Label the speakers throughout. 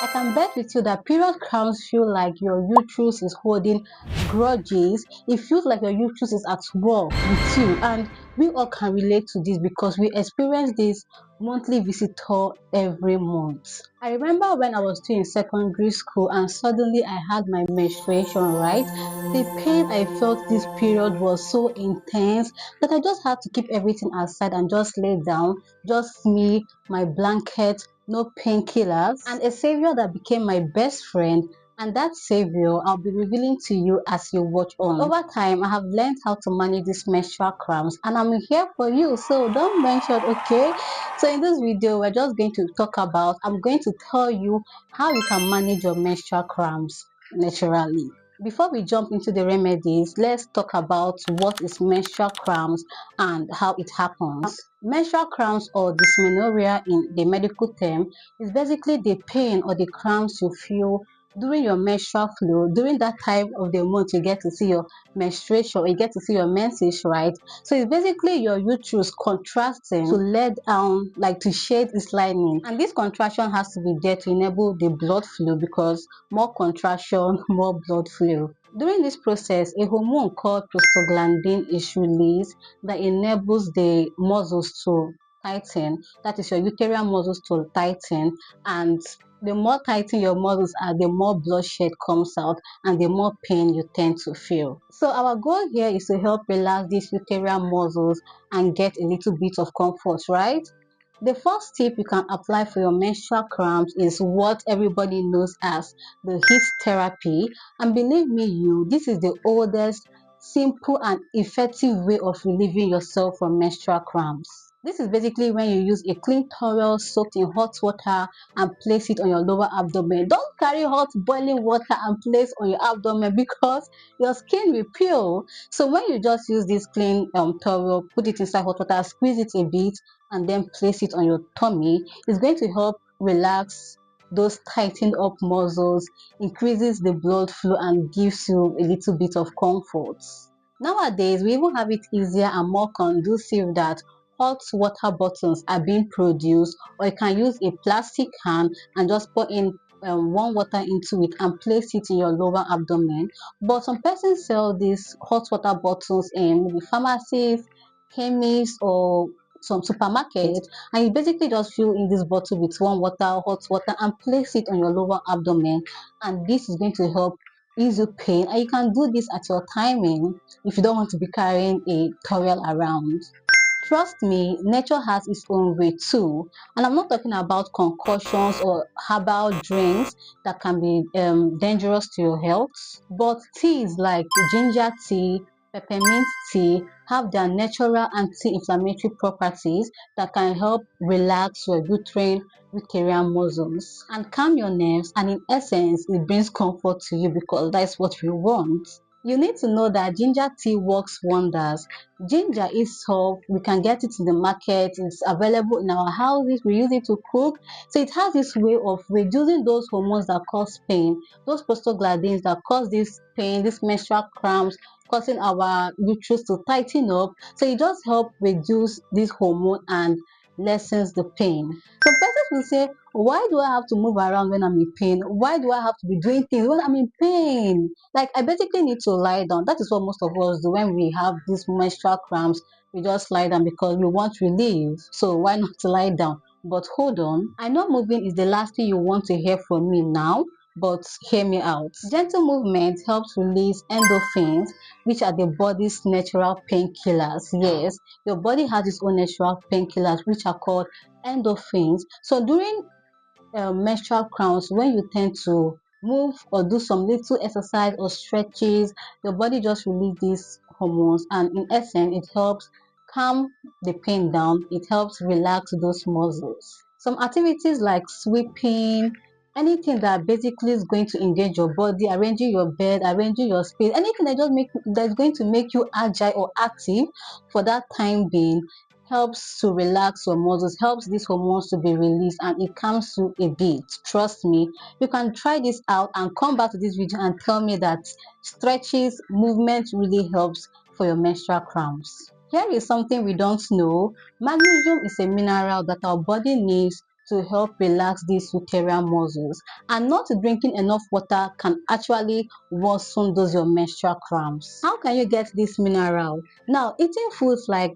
Speaker 1: I can bet with you that period cramps feel like your uterus is holding grudges. It feels like your uterus is at war with you, and we all can relate to this because we experience this monthly visitor every month. I remember when I was still in secondary school and suddenly I had my menstruation, right? The pain I felt this period was so intense that I just had to keep everything aside and just lay down, just me, my blanket, no painkillers, and a savior that became my best friend. And that savior I'll be revealing to you as you watch on. Over time, I have learned how to manage these menstrual cramps, and I'm here for you, so don't mention, okay? So in this video, we're just going to talk about, I'm going to tell you how you can manage your menstrual cramps naturally. Before we jump into the remedies, let's talk about what is menstrual cramps and how it happens. Menstrual cramps, or dysmenorrhea in the medical term, is basically the pain or the cramps you feel during your menstrual flow. During that time of the month, you get to see your menstruation, you get to see your menses, right? So it's basically your uterus contracting to let down, like to shed its lining. And this contraction has to be there to enable the blood flow, because more contraction, more blood flow. During this process, a hormone called prostaglandin is released that enables the muscles to tighten. That is, your uterine muscles to tighten, and the more tighten your muscles are, the more bloodshed comes out and the more pain you tend to feel. So our goal here is to help relax these uterine muscles and get a little bit of comfort, right? The first tip you can apply for your menstrual cramps is what everybody knows as the heat therapy. And believe me, this is the oldest, simple, and effective way of relieving yourself from menstrual cramps. This is basically when you use a clean towel soaked in hot water and place it on your lower abdomen. Don't carry hot boiling water and place on your abdomen because your skin will peel. So when you just use this clean towel, put it inside hot water, squeeze it a bit, and then place it on your tummy, it's going to help relax those tightened up muscles, increases the blood flow, and gives you a little bit of comfort. Nowadays, we even have it easier and more conducive that hot water bottles are being produced, or you can use a plastic can and just pour in warm water into it and place it in your lower abdomen. But some persons sell these hot water bottles in maybe pharmacies, chemists, or some supermarket, and you basically just fill in this bottle with warm water, hot water, and place it on your lower abdomen, and this is going to help ease your pain. And you can do this at your timing if you don't want to be carrying a towel around. Trust me, nature has its own way too. And I'm not talking about concoctions or herbal drinks that can be dangerous to your health, but teas like ginger tea, peppermint tea have their natural anti-inflammatory properties that can help relax your uterine muscles and calm your nerves. And in essence, it brings comfort to you because that's what we want. You need to know that ginger tea works wonders. Ginger is soft, we can get it in the market, it's available in our houses, we use it to cook. So it has this way of reducing those hormones that cause pain, those prostaglandins that cause this pain, this menstrual cramps, causing our uterus to tighten up. So it does help reduce this hormone and lessens the pain. Some persons will say, why do I have to move around when I'm in pain? Why do I have to be doing things when I'm in pain? Like, I basically need to lie down. That is what most of us do when we have these menstrual cramps. We just lie down because we want relief. So why not lie down? But hold on. I know moving is the last thing you want to hear from me now, but hear me out. Gentle movement helps release endorphins, which are the body's natural painkillers. Yes, your body has its own natural painkillers, which are called endorphins. So during menstrual cramps, when you tend to move or do some little exercise or stretches, your body just release these hormones, and in essence it helps calm the pain down, it helps relax those muscles. Some activities like sweeping, anything that basically is going to engage your body, arranging your bed, arranging your space, anything that's going to make you agile or active for that time being, helps to relax your muscles, helps these hormones to be released, and it calms you a bit. Trust me, you can try this out and come back to this video and tell me that stretches, movement really helps for your menstrual cramps. Here is something we don't know. Magnesium is a mineral that our body needs to help relax these uterine muscles. And not drinking enough water can actually worsen those your menstrual cramps. How can you get this mineral? Now, eating fruits like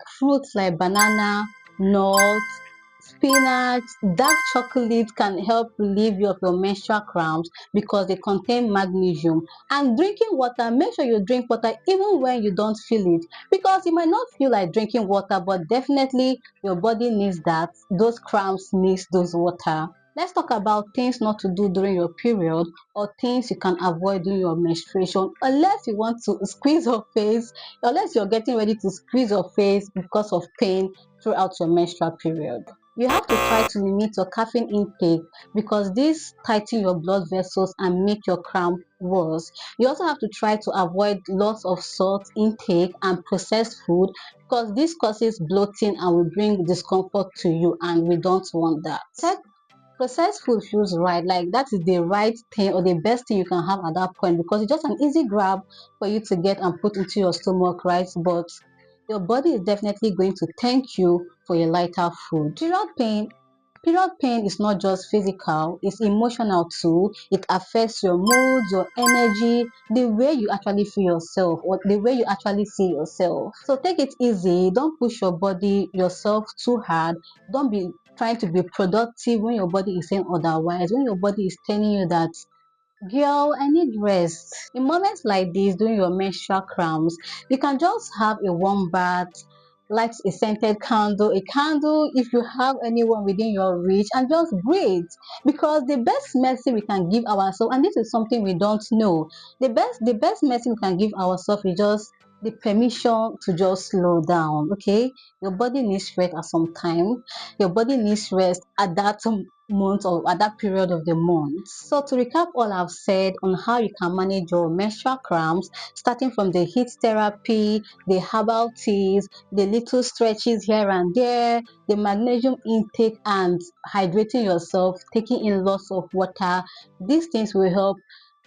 Speaker 1: banana, nuts, spinach, dark chocolate can help relieve you of your menstrual cramps because they contain magnesium. And drinking water, make sure you drink water even when you don't feel it, because you might not feel like drinking water, but definitely your body needs that. Those cramps needs those water. Let's talk about things not to do during your period, or things you can avoid during your menstruation, unless you want to squeeze your face, unless you're getting ready to squeeze your face because of pain throughout your menstrual period. You have to try to limit your caffeine intake because this tighten your blood vessels and make your cramp worse. You also have to try to avoid lots of salt intake and processed food because this causes bloating and will bring discomfort to you, and we don't want that. Processed food feels right, like that is the right thing or the best thing you can have at that point, because it's just an easy grab for you to get and put into your stomach, right? But your body is definitely going to thank you for your lighter food. Period pain is not just physical, it's emotional too. It affects your mood, your energy, the way you actually feel yourself, or the way you actually see yourself. So take it easy, don't push your body yourself too hard. Don't be trying to be productive when your body is saying otherwise, when your body is telling you that, girl, I need rest. In moments like this, during your menstrual cramps, you can just have a warm bath, light a scented candle if you have anyone within your reach, and just breathe. Because the best medicine we can give ourselves, and this is something we don't know, the best medicine we can give ourselves is just the permission to just slow down. Okay, your body needs rest at some time. Your body needs rest at that month or at that period of the month. So to recap all I've said on how you can manage your menstrual cramps, starting from the heat therapy, the herbal teas, the little stretches here and there, the magnesium intake, and hydrating yourself, taking in lots of water, these things will help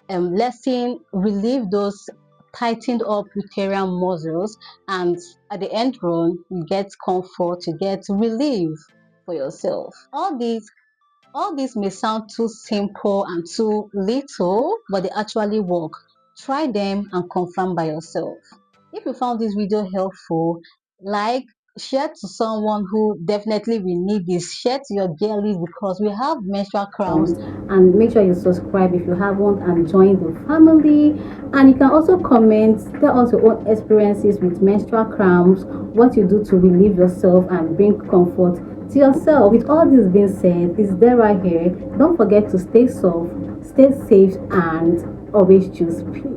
Speaker 1: lessen, relieve those tightened up uterine muscles, and at the end run, you get comfort, you get relief for yourself. All these may sound too simple and too little, but they actually work. Try them and confirm by yourself. If you found this video helpful, like, share to someone who definitely will need this. Share to your girlies because we have menstrual cramps. And make sure you subscribe if you haven't and join the family. And you can also comment, tell us your own experiences with menstrual cramps, what you do to relieve yourself and bring comfort to yourself. With all this being said, it's there right here. Don't forget to stay soft, stay safe, and always choose peace.